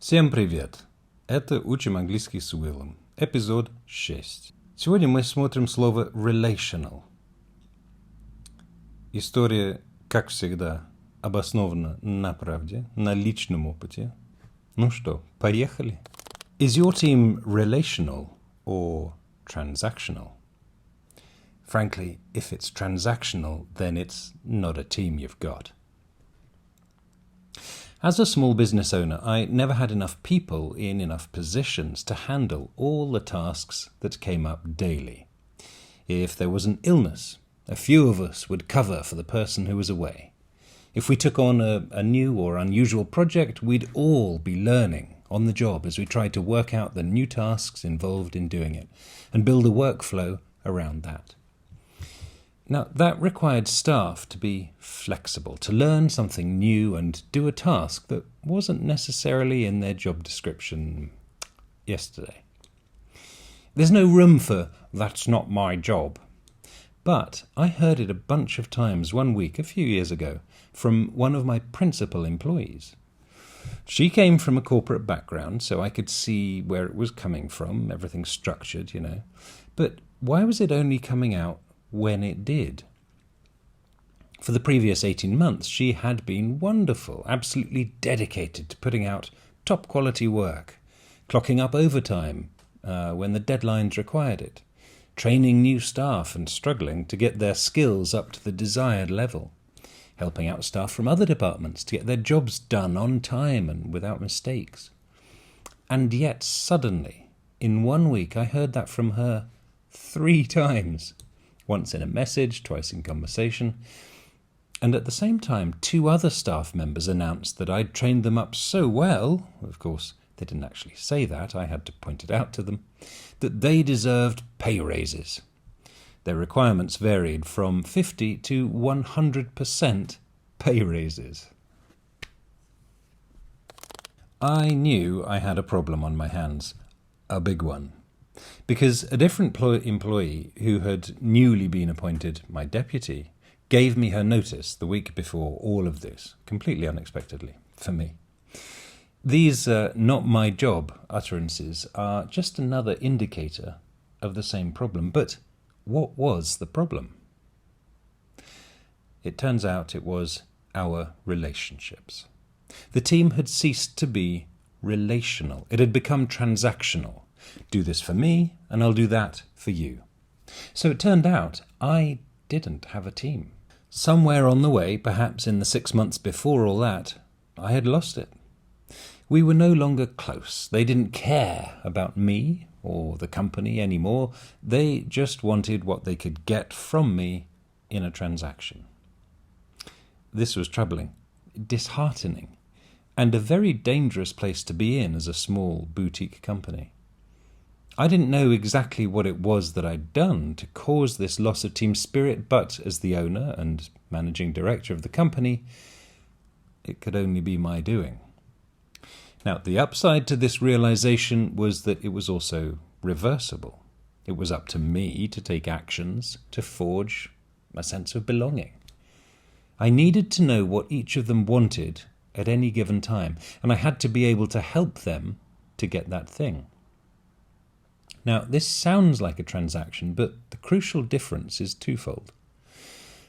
Всем привет! Это «Учим английский с Уиллом», эпизод 6. Сегодня мы смотрим слово relational. История, как всегда, обоснована на правде, на личном опыте. Ну что, поехали? Is your team relational or transactional? Frankly, if it's transactional, then it's not a team you've got. As a small business owner, I never had enough people in enough positions to handle all the tasks that came up daily. If there was an illness, a few of us would cover for the person who was away. If we took on a new or unusual project, we'd all be learning on the job as we tried to work out the new tasks involved in doing it and build a workflow around that. Now, that required staff to be flexible, to learn something new and do a task that wasn't necessarily in their job description yesterday. There's no room for, "that's not my job." But I heard it a bunch of times one week, a few years ago, from one of my principal employees. She came from a corporate background, so I could see where it was coming from, everything structured, But why was it only coming out when it did? For the previous 18 months, she had been wonderful, absolutely dedicated to putting out top quality work, clocking up overtime when the deadlines required it, training new staff and struggling to get their skills up to the desired level, helping out staff from other departments to get their jobs done on time and without mistakes. And yet suddenly, in 1 week, I heard that from her 3 times. Once in a message, twice in conversation. And at the same time, 2 other staff members announced that I'd trained them up so well, of course, they didn't actually say that, I had to point it out to them, that they deserved pay raises. Their requirements varied from 50 to 100% pay raises. I knew I had a problem on my hands, a big one. Because a different employee who had newly been appointed my deputy gave me her notice the week before all of this, completely unexpectedly for me. These not my job utterances are just another indicator of the same problem. But what was the problem? It turns out it was our relationships. The team had ceased to be relational. It had become transactional. Do this for me, and I'll do that for you. So it turned out I didn't have a team. Somewhere on the way, perhaps in the 6 months before all that, I had lost it. We were no longer close. They didn't care about me or the company anymore. They just wanted what they could get from me in a transaction. This was troubling, disheartening, and a very dangerous place to be in as a small boutique company. I didn't know exactly what it was that I'd done to cause this loss of team spirit, but as the owner and managing director of the company, it could only be my doing. Now, the upside to this realization was that it was also reversible. It was up to me to take actions to forge a sense of belonging. I needed to know what each of them wanted at any given time, and I had to be able to help them to get that thing. Now, this sounds like a transaction, but the crucial difference is twofold.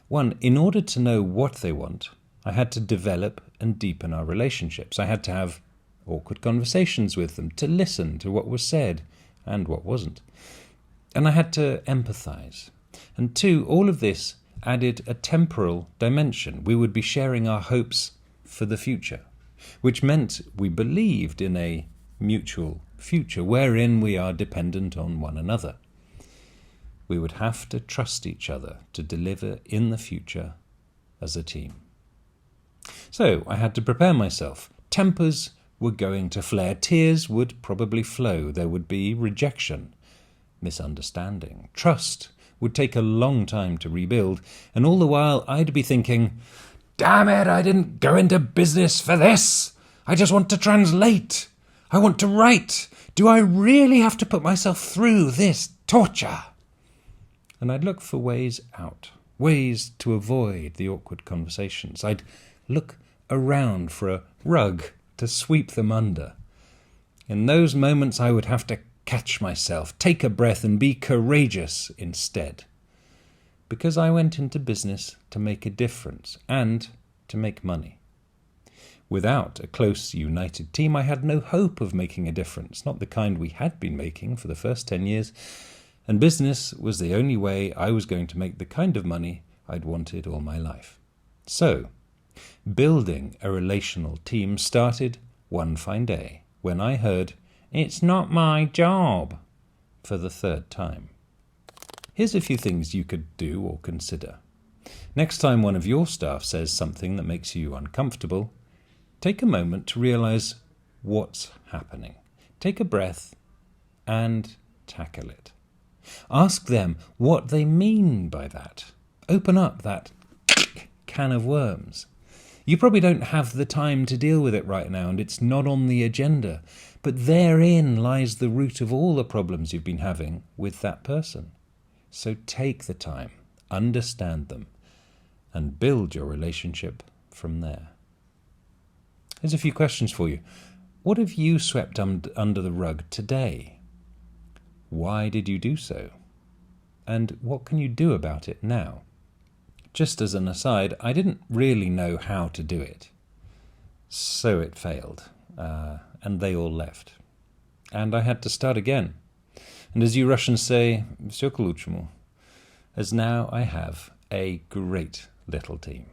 One, in order to know what they want, I had to develop and deepen our relationships. I had to have awkward conversations with them, to listen to what was said and what wasn't. And I had to empathize. And 2, all of this added a temporal dimension. We would be sharing our hopes for the future, which meant we believed in a mutual future wherein we are dependent on one another. We would have to trust each other to deliver in the future as a team. So I had to prepare myself. Tempers were going to flare. Tears would probably flow. There would be rejection, misunderstanding. Trust would take a long time to rebuild. And all the while I'd be thinking, "Damn it, I didn't go into business for this. I just want to translate. I want to write. Do I really have to put myself through this torture?" And I'd look for ways out, ways to avoid the awkward conversations. I'd look around for a rug to sweep them under, In those moments I would have to catch myself, take a breath and be courageous instead. Because I went into business to make a difference and to make money. Without a close, united team, I had no hope of making a difference, not the kind we had been making for the first 10 years, and business was the only way I was going to make the kind of money I'd wanted all my life. So, building a relational team started one fine day when I heard, "It's not my job," for the third time. Here's a few things you could do or consider. Next time one of your staff says something that makes you uncomfortable, take a moment to realize what's happening. Take a breath and tackle it. Ask them what they mean by that. Open up that can of worms. You probably don't have the time to deal with it right now, and it's not on the agenda, but therein lies the root of all the problems you've been having with that person. So take the time, understand them, and build your relationship from there. Here's a few questions for you. What have you swept under the rug today? Why did you do so? And what can you do about it now? Just as an aside, I didn't really know how to do it. So it failed, and they all left. And I had to start again. And as you Russians say, всё к лучшему, as now I have a great little team.